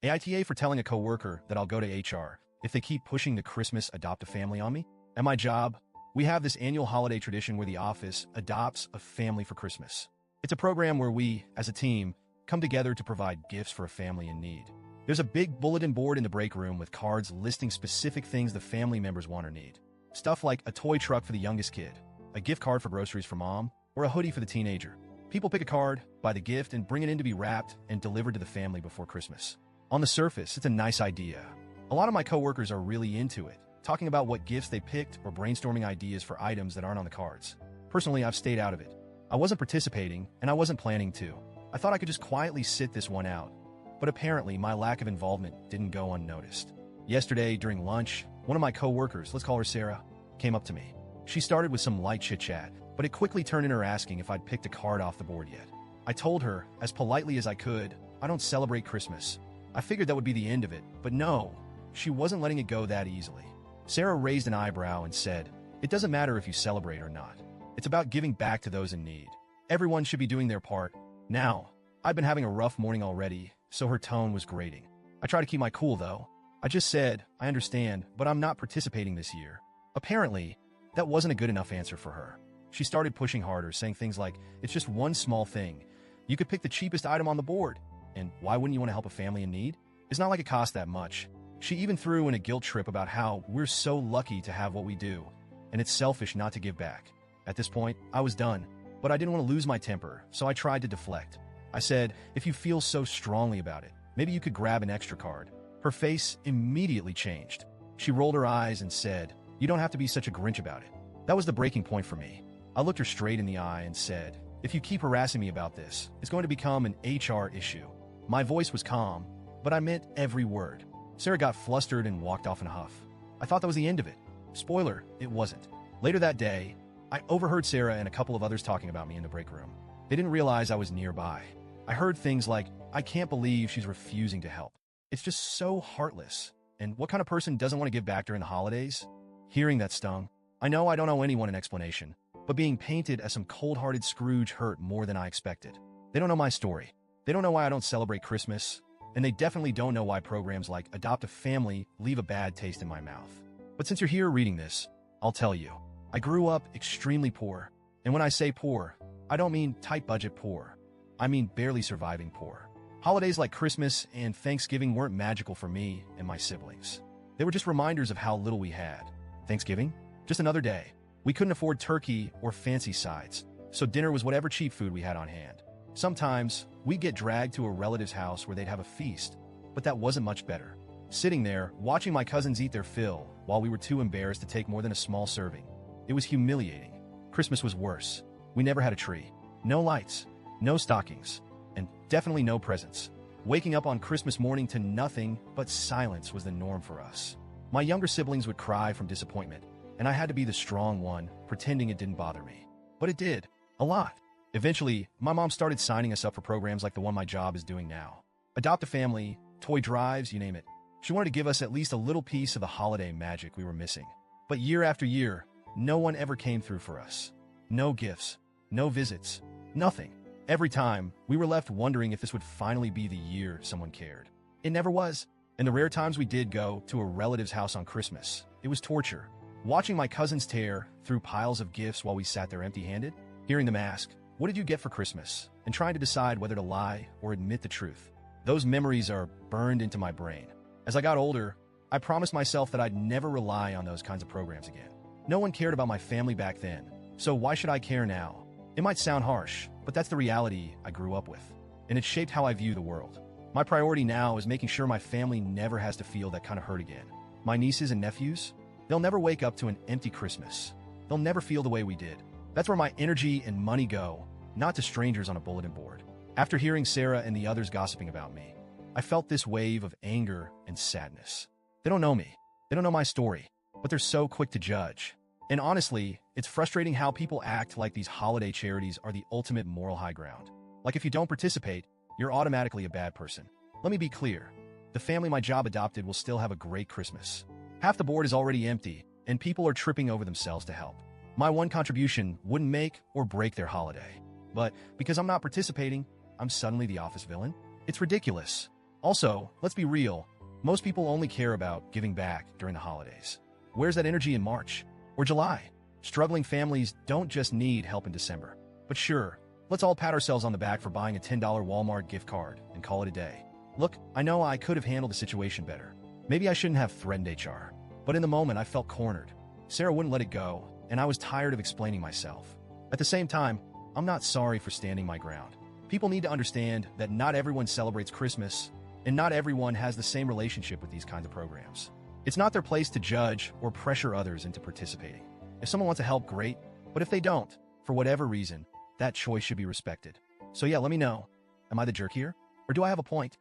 AITA for telling a coworker that I'll go to HR if they keep pushing the Christmas adopt a family on me. At my job, we have this annual holiday tradition where the office adopts a family for Christmas. It's a program where we, as a team, come together to provide gifts for a family in need. There's a big bulletin board in the break room with cards listing specific things the family members want or need. Stuff like a toy truck for the youngest kid, a gift card for groceries for mom, or a hoodie for the teenager. People pick a card, buy the gift, and bring it in to be wrapped and delivered to the family before Christmas. On the surface, it's a nice idea. A lot of my coworkers are really into it, talking about what gifts they picked or brainstorming ideas for items that aren't on the cards. Personally, I've stayed out of it. I wasn't participating, and I wasn't planning to. I thought I could just quietly sit this one out. But apparently, my lack of involvement didn't go unnoticed. Yesterday, during lunch, one of my coworkers, let's call her Sarah, came up to me. She started with some light chit-chat, but it quickly turned into her asking if I'd picked a card off the board yet. I told her, as politely as I could, I don't celebrate Christmas. I figured that would be the end of it, but no, she wasn't letting it go that easily. Sarah raised an eyebrow and said, "It doesn't matter if you celebrate or not. It's about giving back to those in need. Everyone should be doing their part." Now, I'd been having a rough morning already, so her tone was grating. I tried to keep my cool, though. I just said, "I understand, but I'm not participating this year." Apparently, that wasn't a good enough answer for her. She started pushing harder, saying things like, "It's just one small thing. You could pick the cheapest item on the board. And why wouldn't you want to help a family in need? It's not like it costs that much." She even threw in a guilt trip about how we're so lucky to have what we do, and it's selfish not to give back. At this point, I was done, but I didn't want to lose my temper, so I tried to deflect. I said, "If you feel so strongly about it, maybe you could grab an extra card." Her face immediately changed. She rolled her eyes and said, "You don't have to be such a Grinch about it." That was the breaking point for me. I looked her straight in the eye and said, "If you keep harassing me about this, it's going to become an HR issue." My voice was calm, but I meant every word. Sarah got flustered and walked off in a huff. I thought that was the end of it. Spoiler, it wasn't. Later that day, I overheard Sarah and a couple of others talking about me in the break room. They didn't realize I was nearby. I heard things like, "I can't believe she's refusing to help. It's just so heartless. And what kind of person doesn't want to give back during the holidays?" Hearing that stung. I know I don't owe anyone an explanation, but being painted as some cold-hearted Scrooge hurt more than I expected. They don't know my story. They don't know why I don't celebrate Christmas, and they definitely don't know why programs like Adopt a Family leave a bad taste in my mouth. But since you're here reading this, I'll tell you. I grew up extremely poor, and when I say poor, I don't mean tight budget poor. I mean barely surviving poor. Holidays like Christmas and Thanksgiving weren't magical for me and my siblings. They were just reminders of how little we had. Thanksgiving? Just another day. We couldn't afford turkey or fancy sides, so dinner was whatever cheap food we had on hand. Sometimes, we'd get dragged to a relative's house where they'd have a feast, but that wasn't much better. Sitting there, watching my cousins eat their fill while we were too embarrassed to take more than a small serving. It was humiliating. Christmas was worse. We never had a tree. No lights. No stockings. And definitely no presents. Waking up on Christmas morning to nothing but silence was the norm for us. My younger siblings would cry from disappointment, and I had to be the strong one, pretending it didn't bother me. But it did. A lot. Eventually, my mom started signing us up for programs like the one my job is doing now. Adopt a Family, toy drives, you name it. She wanted to give us at least a little piece of the holiday magic we were missing. But year after year, no one ever came through for us. No gifts, no visits, nothing. Every time, we were left wondering if this would finally be the year someone cared. It never was. And the rare times we did go to a relative's house on Christmas, it was torture. Watching my cousins tear through piles of gifts while we sat there empty-handed, hearing them ask, "What did you get for Christmas?" and trying to decide whether to lie or admit the truth. Those memories are burned into my brain. As I got older, I promised myself that I'd never rely on those kinds of programs again. No one cared about my family back then, so why should I care now? It might sound harsh, but that's the reality I grew up with, and it shaped how I view the world. My priority now is making sure my family never has to feel that kind of hurt again. My nieces and nephews, they'll never wake up to an empty Christmas. They'll never feel the way we did. That's where my energy and money go, not to strangers on a bulletin board. After hearing Sarah and the others gossiping about me, I felt this wave of anger and sadness. They don't know me. They don't know my story, but they're so quick to judge. And honestly, it's frustrating how people act like these holiday charities are the ultimate moral high ground. Like if you don't participate, you're automatically a bad person. Let me be clear. The family my job adopted will still have a great Christmas. Half the board is already empty, and people are tripping over themselves to help. My one contribution wouldn't make or break their holiday. But because I'm not participating, I'm suddenly the office villain? It's ridiculous. Also, let's be real, most people only care about giving back during the holidays. Where's that energy in March or July? Struggling families don't just need help in December. But sure, let's all pat ourselves on the back for buying a $10 Walmart gift card and call it a day. Look, I know I could have handled the situation better. Maybe I shouldn't have threatened HR. But in the moment, I felt cornered. Sarah wouldn't let it go, and I was tired of explaining myself. At the same time, I'm not sorry for standing my ground. People need to understand that not everyone celebrates Christmas, and not everyone has the same relationship with these kinds of programs. It's not their place to judge or pressure others into participating. If someone wants to help, great, but if they don't, for whatever reason, that choice should be respected. So yeah, let me know. Am I the jerk here? Or do I have a point?